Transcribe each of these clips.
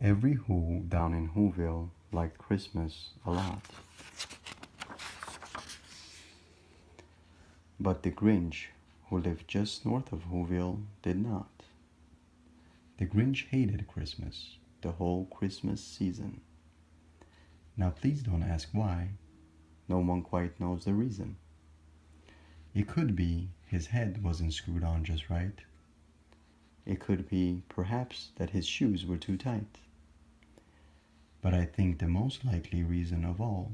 Every Who down in Whoville liked Christmas a lot. But the Grinch, who lived just north of Whoville, did not. The Grinch hated Christmas, the whole Christmas season. Now please don't ask why. No one quite knows the reason. It could be his head wasn't screwed on just right. It could be, perhaps, that his shoes were too tight. But I think the most likely reason of all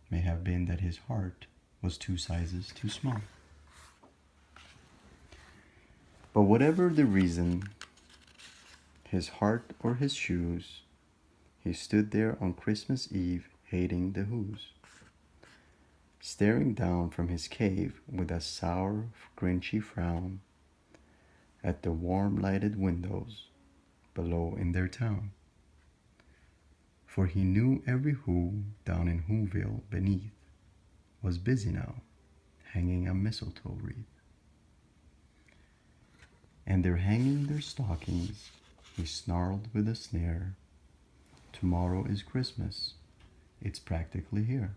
may have been that his heart was 2 sizes too small. But whatever the reason, his heart or his shoes, he stood there on Christmas Eve hating the Who's, staring down from his cave with a sour, grinchy frown at the warm lighted windows below in their town. For he knew every Who down in Whoville beneath was busy now, hanging a mistletoe wreath. And they're hanging their stockings, he snarled with a sneer. Tomorrow is Christmas, it's practically here.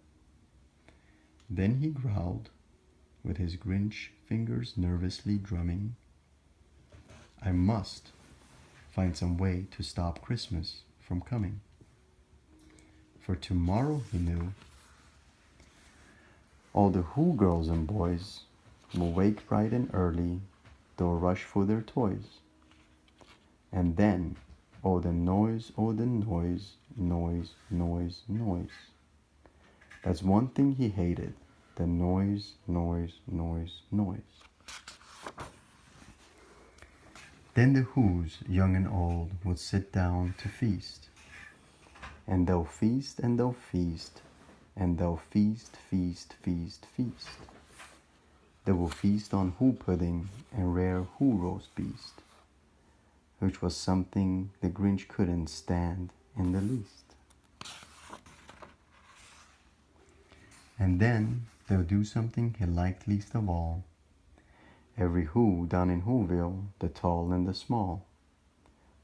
Then he growled, with his Grinch fingers nervously drumming, I must find some way to stop Christmas from coming. For tomorrow, he knew, all the Who girls and boys will wake bright and early, they'll rush for their toys. And then, oh the noise, noise, noise, noise. That's one thing he hated, the noise, noise, noise, noise. Then the Who's, young and old, would sit down to feast. And they'll feast and they'll feast, and they'll feast, feast, feast, feast. They will feast on Who pudding and rare Who roast beast, which was something the Grinch couldn't stand in the least. And then they'll do something he liked least of all. Every Who down in Whoville, the tall and the small,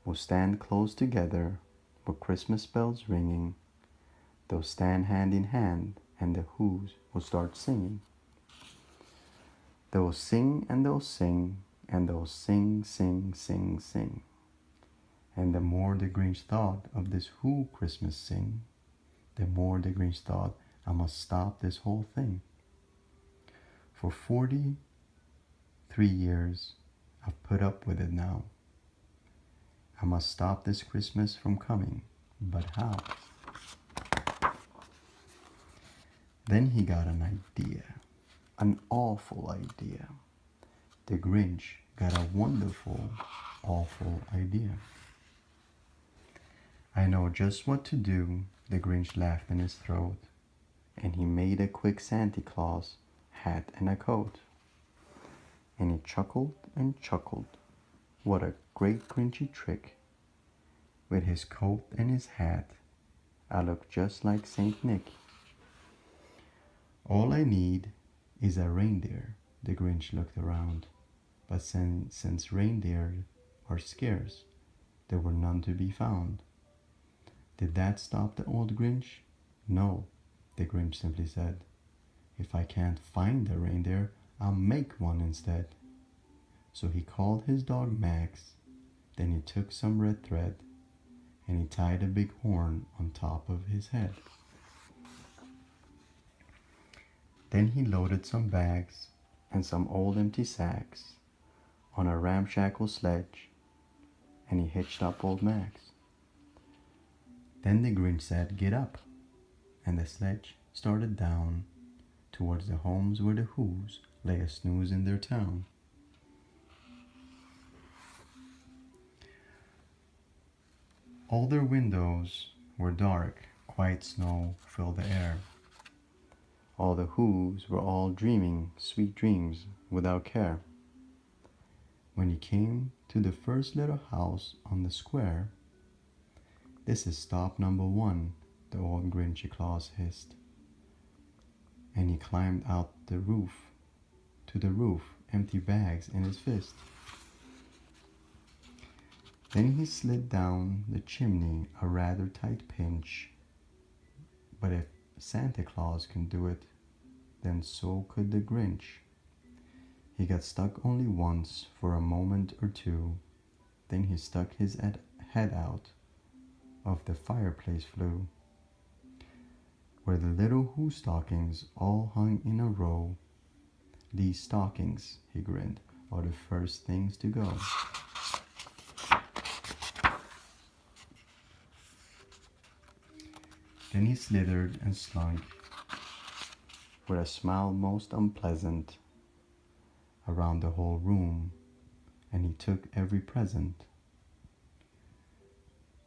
will stand close together with Christmas bells ringing. They'll stand hand in hand and the Who's will start singing. They'll sing and they'll sing and they'll sing, sing, sing, sing. And the more the Grinch thought of this Who Christmas sing, the more the Grinch thought, I must stop this whole thing. For 43 years, I've put up with it now. I must stop this Christmas from coming, but how? Then he got an idea, an awful idea. The Grinch got a wonderful, awful idea. I know just what to do, the Grinch laughed in his throat, and he made a quick Santa Claus hat and a coat. And he chuckled and chuckled. What a great Grinchy trick. With his coat and his hat, I look just like Saint Nick. All I need is a reindeer, the Grinch looked around. But since reindeer are scarce, there were none to be found. Did that stop the old Grinch? No, the Grinch simply said. If I can't find a reindeer, I'll make one instead. So he called his dog Max, then he took some red thread, and he tied a big horn on top of his head. Then he loaded some bags and some old empty sacks on a ramshackle sledge, and he hitched up old Max. Then the Grinch said, get up, and the sledge started down towards the homes where the Who's lay a snooze in their town. All their windows were dark, quiet snow filled the air. All the Who's were all dreaming sweet dreams without care. When he came to the first little house on the square, this is stop number 1, the old Grinchy Claus hissed. And he climbed out the roof, to the roof, empty bags in his fist. Then he slid down the chimney a rather tight pinch, but if Santa Claus can do it, then so could the Grinch. He got stuck only once for a moment or two, then he stuck his head out of the fireplace flue, where the little Who stockings all hung in a row. These stockings, he grinned, are the first things to go. Then he slithered and slunk, with a smile most unpleasant, around the whole room, and he took every present.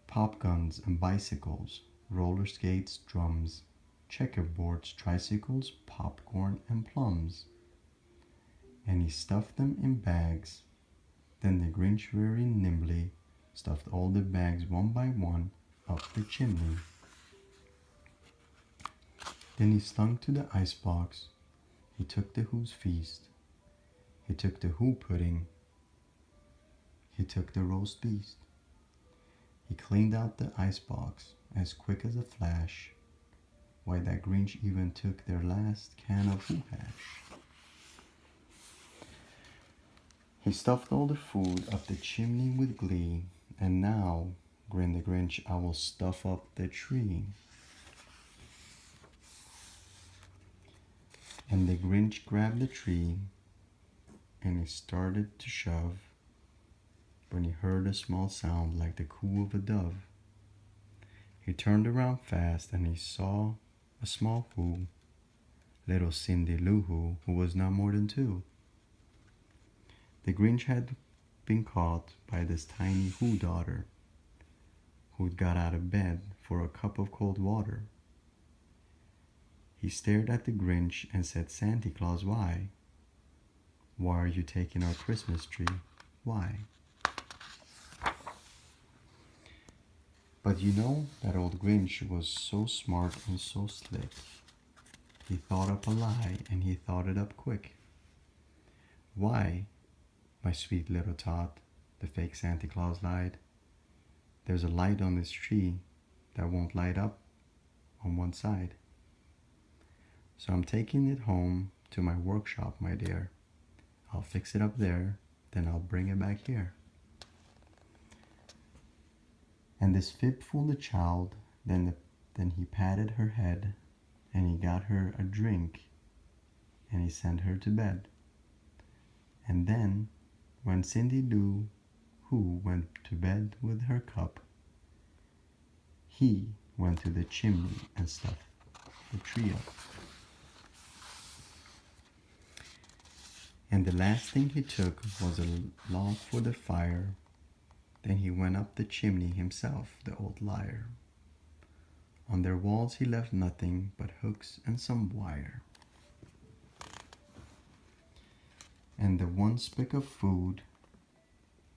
Pop guns and bicycles, roller skates, drums, checkerboards, tricycles, popcorn, and plums. And he stuffed them in bags. Then the Grinch very nimbly stuffed all the bags one by one up the chimney. Then he slunk to the icebox. He took the Who's feast. He took the Who pudding. He took the roast beast. He cleaned out the icebox as quick as a flash. Why, that Grinch even took their last can of Who hash. He stuffed all the food up the chimney with glee, and now, grinned the Grinch, I will stuff up the tree. And the Grinch grabbed the tree, and he started to shove, when he heard a small sound like the coo of a dove. He turned around fast, and he saw a small Who, little Cindy Lou who was not more than 2. The Grinch had been caught by this tiny Who daughter, who'd got out of bed for a cup of cold water. He stared at the Grinch and said, Santa Claus, why? Why are you taking our Christmas tree? Why? But you know, that old Grinch was so smart and so slick. He thought up a lie, and he thought it up quick. Why, my sweet little tot, the fake Santa Claus lied. There's a light on this tree that won't light up on one side. So I'm taking it home to my workshop, my dear. I'll fix it up there, then I'll bring it back here. And this fib fooled the child, then he patted her head, and he got her a drink, and he sent her to bed. And then, when Cindy Lou Who went to bed with her cup, he went to the chimney and stuffed the tree up. And the last thing he took was a log for the fire. Then he went up the chimney himself, the old liar. On their walls he left nothing but hooks and some wire. And the one speck of food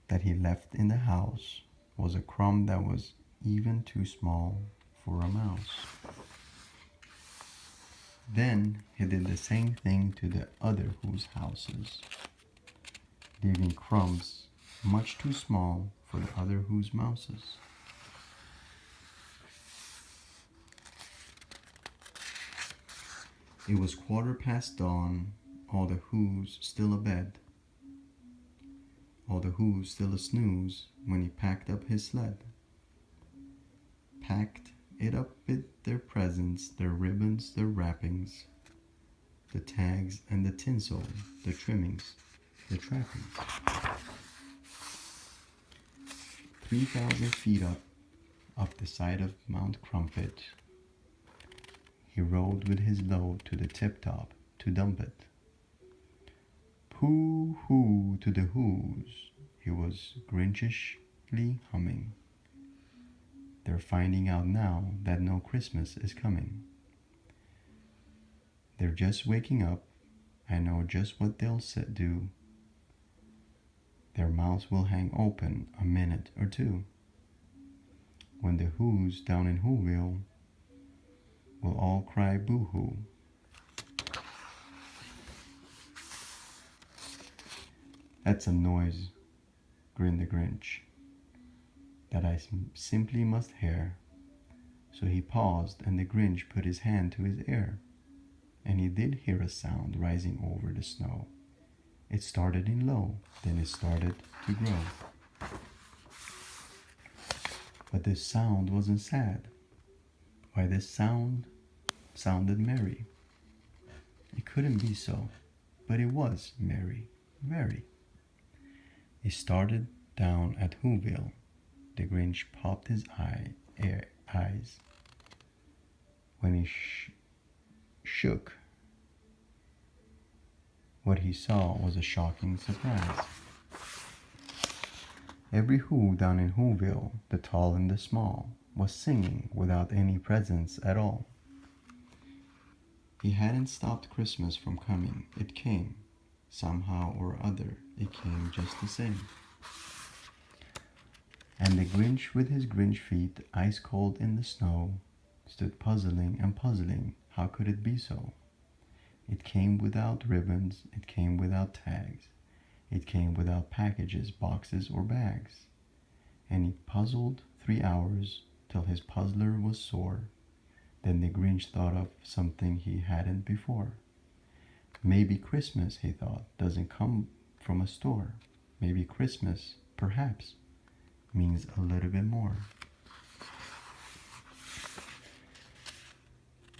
that he left in the house was a crumb that was even too small for a mouse. Then he did the same thing to the other Who's houses, leaving crumbs much too small for the other Who's mouses. It was 1/4 dawn, all the Who's still abed, all the Who's still a snooze when he packed up his sled. Packed it up with their presents, their ribbons, their wrappings, the tags and the tinsel, the trimmings, the trappings. 3,000 feet up the side of Mount Crumpet, he rode with his load to the tip-top to dump it. Pooh-hoo to the Who's, he was Grinchishly humming. They're finding out now that no Christmas is coming. They're just waking up. I know just what they'll do. Their mouths will hang open a minute or two. When the Who's down in Whoville will all cry boo-hoo. That's a noise, grinned the Grinch. that I simply must hear. So he paused, and the Grinch put his hand to his ear, and he did hear a sound rising over the snow. It started in low, then it started to grow. But this sound wasn't sad. Why, this sound sounded merry. It couldn't be so, but it was merry, very. It started down at Whoville. The Grinch popped his eyes when he shook. What he saw was a shocking surprise. Every Who down in Whoville, the tall and the small, was singing without any presents at all. He hadn't stopped Christmas from coming. It came. Somehow or other, it came just the same. And the Grinch with his Grinch feet ice cold in the snow stood puzzling and puzzling. How could it be so? It came without ribbons, it came without tags, it came without packages, boxes, or bags. And he puzzled 3 hours till his puzzler was sore. Then the Grinch thought of something he hadn't before. Maybe Christmas, he thought, doesn't come from a store. Maybe Christmas, perhaps, means a little bit more.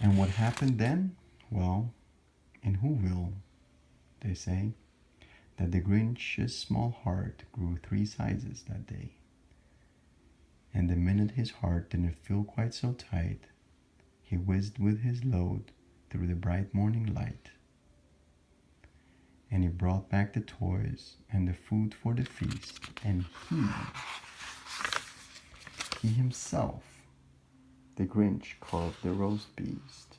And what happened then? Well, in Whoville, they say that the Grinch's small heart grew 3 sizes that day. And the minute his heart didn't feel quite so tight, he whizzed with his load through the bright morning light. And he brought back the toys and the food for the feast, and he himself, the Grinch, carved the roast beast.